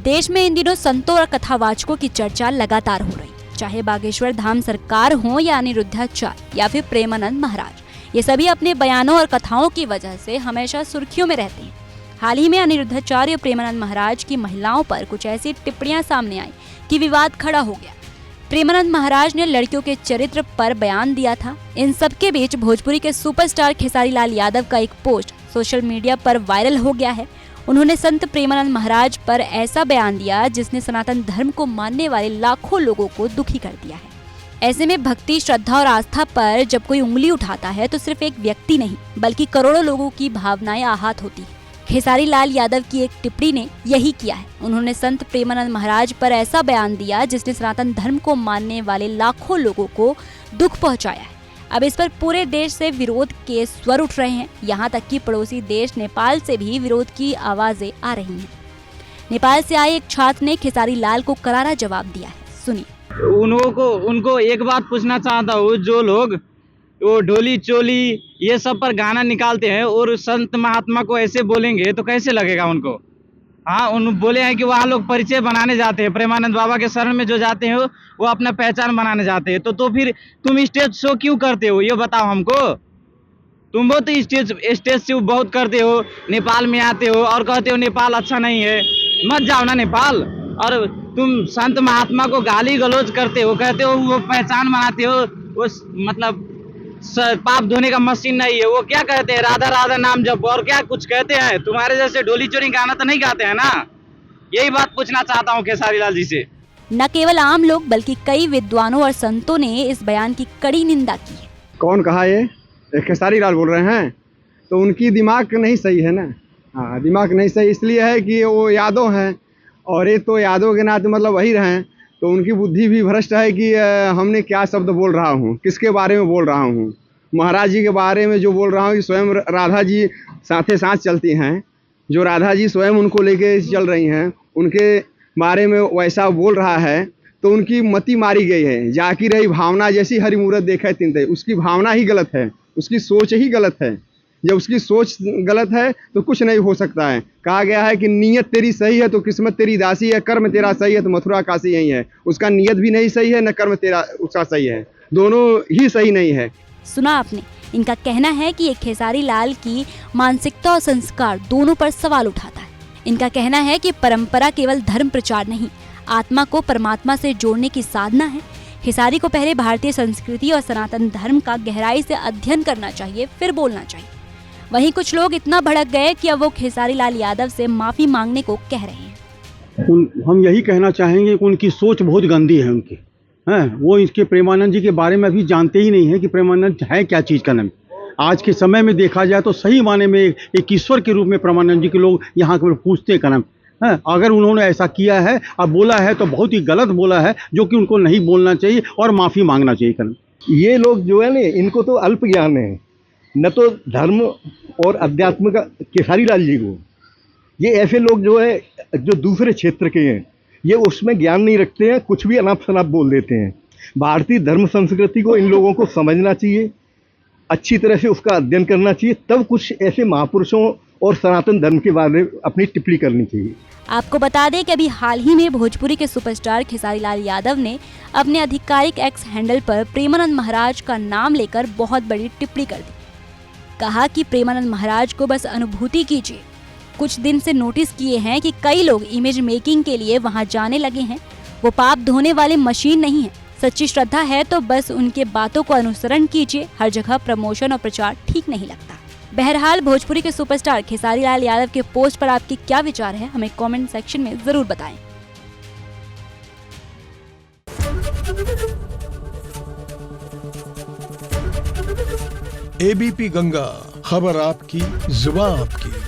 देश में इन दिनों संतों और कथावाचकों की चर्चा लगातार हो रही, चाहे बागेश्वर धाम सरकार हो या अनिरुद्धाचार्य या फिर प्रेमानंद महाराज, ये सभी अपने बयानों और कथाओं की वजह से हमेशा सुर्खियों में रहते हैं। हाल ही में अनिरुद्धाचार्य और प्रेमानंद महाराज की महिलाओं पर कुछ ऐसी टिप्पणियां सामने आई कि विवाद खड़ा हो गया। प्रेमानंद महाराज ने लड़कियों के चरित्र पर बयान दिया था। इन सब के बीच भोजपुरी के सुपरस्टार खेसारी लाल यादव का एक पोस्ट सोशल मीडिया पर वायरल हो गया है। उन्होंने संत प्रेमानंद महाराज पर ऐसा बयान दिया जिसने सनातन धर्म को मानने वाले लाखों लोगों को दुखी कर दिया है। ऐसे में भक्ति, श्रद्धा और आस्था पर जब कोई उंगली उठाता है तो सिर्फ एक व्यक्ति नहीं बल्कि करोड़ों लोगों की भावनाएं आहत होती है। खेसारी लाल यादव की एक टिप्पणी ने यही किया है। उन्होंने संत प्रेमानंद महाराज पर ऐसा बयान दिया जिसने सनातन धर्म को मानने वाले लाखों लोगों को दुख पहुंचाया है। अब इस पर पूरे देश से विरोध के स्वर उठ रहे हैं। यहाँ तक कि पड़ोसी देश नेपाल से भी विरोध की आवाजें आ रही हैं। नेपाल से आए एक छात्र ने खेसारी लाल को करारा जवाब दिया है, सुनिए। उनको एक बात पूछना चाहता हूँ, जो लोग वो ढोली चोली ये सब पर गाना निकालते हैं और संत महात्मा को ऐसे बोलेंगे तो कैसे लगेगा उनको? हाँ, उन बोले हैं कि वहाँ लोग परिचय बनाने जाते हैं, प्रेमानंद बाबा के शरण में जो जाते हैं वो अपना पहचान बनाने जाते हैं। तो फिर तुम स्टेज शो क्यों करते हो, ये बताओ हमको। तुम बहुत स्टेज शो बहुत करते हो, नेपाल में आते हो और कहते हो नेपाल अच्छा नहीं है। मत जाओ ना नेपाल। और तुम संत महात्मा को गाली गलौज करते हो, कहते हो वो पहचान बनाते हो, वो मतलब पाप धोने का मशीन नहीं है। वो क्या कहते हैं, राधा राधा नाम जप, और क्या कुछ कहते हैं। तुम्हारे जैसे ढोली चोरी गाना तो नहीं गाते हैं ना। यही बात पूछना चाहता हूँ खेसारी लाल जी से। न केवल आम लोग बल्कि कई विद्वानों और संतों ने इस बयान की कड़ी निंदा की है। कौन कहा ये खेसारी लाल बोल रहे हैं, तो उनकी दिमाग नहीं सही है ना। हाँ, दिमाग नहीं सही इसलिए है कि वो यादव हैं और ये तो यादव के नाते मतलब वही रहें, तो उनकी बुद्धि भी भ्रष्ट है कि हमने क्या शब्द बोल रहा हूँ, किसके बारे में बोल रहा हूँ। महाराज जी के बारे में जो बोल रहा हूँ कि स्वयं राधा जी साथे साथ चलती हैं, जो राधा जी स्वयं उनको लेके चल रही हैं, उनके बारे में वैसा बोल रहा है तो उनकी मति मारी गई है। जाकी रही भावना जैसी हरि मूरत देखा तिनते, उसकी भावना ही गलत है, उसकी सोच ही गलत है। जब उसकी सोच गलत है तो कुछ नहीं हो सकता है। कहा गया है कि नीयत तेरी सही है तो किस्मत तेरी दासी है, कर्म तेरा सही है तो मथुरा काशी यही है। उसका नीयत भी नहीं सही है, न कर्म तेरा उसका सही है, दोनों ही सही नहीं है। सुना आपने, इनका कहना है कि ये खेसारी लाल की मानसिकता और संस्कार दोनों पर सवाल उठाता है। इनका कहना है कि परंपरा केवल धर्म प्रचार नहीं, आत्मा को परमात्मा से जोड़ने की साधना है। खेसारी को पहले भारतीय संस्कृति और सनातन धर्म का गहराई से अध्ययन करना चाहिए, फिर बोलना चाहिए। वहीं कुछ लोग इतना भड़क गए कि अब वो खेसारी लाल यादव से माफी मांगने को कह रहे हैं। हम यही कहना चाहेंगे कि उनकी सोच बहुत गंदी है उनकी। वो इसके प्रेमानंद जी के बारे में अभी जानते ही नहीं है कि प्रेमानंद है क्या चीज़ का नाम। आज के समय में देखा जाए तो सही माने में एक ईश्वर के रूप में प्रेमानंद जी के लोग यहाँ के पूछते का नाम। अगर उन्होंने ऐसा किया है और बोला है तो बहुत ही गलत बोला है, जो कि उनको नहीं बोलना चाहिए और माफ़ी मांगना चाहिए करना। ये लोग जो है ना, इनको तो अल्प ज्ञान है, न तो धर्म और अध्यात्म का। खेसारी लाल जी को ये ऐसे लोग जो है जो दूसरे क्षेत्र के हैं, ये उसमें ज्ञान नहीं रखते हैं, कुछ भी अनाप शनाप बोल देते हैं। भारतीय धर्म संस्कृति को इन लोगों को समझना चाहिए, अच्छी तरह से उसका अध्ययन करना चाहिए, तब कुछ ऐसे महापुरुषों और सनातन धर्म के बारे में अपनी टिप्पणी करनी चाहिए। आपको बता दें कि अभी हाल ही में भोजपुरी के सुपरस्टार खेसारी लाल यादव ने अपने आधिकारिक एक्स हैंडल पर प्रेमानंद महाराज का नाम लेकर बहुत बड़ी टिप्पणी कर दी। कहा कि प्रेमानंद महाराज को बस अनुभूति कीजिए। कुछ दिन से नोटिस किए हैं कि कई लोग इमेज मेकिंग के लिए वहां जाने लगे हैं। वो पाप धोने वाले मशीन नहीं है। सच्ची श्रद्धा है तो बस उनके बातों को अनुसरण कीजिए। हर जगह प्रमोशन और प्रचार ठीक नहीं लगता। बहरहाल भोजपुरी के सुपरस्टार खेसारी लाल यादव के पोस्ट पर आपके क्या विचार है, हमें कमेंट सेक्शन में जरूर बताएं। एबीपी गंगा, खबर आपकी, जुबान आपकी।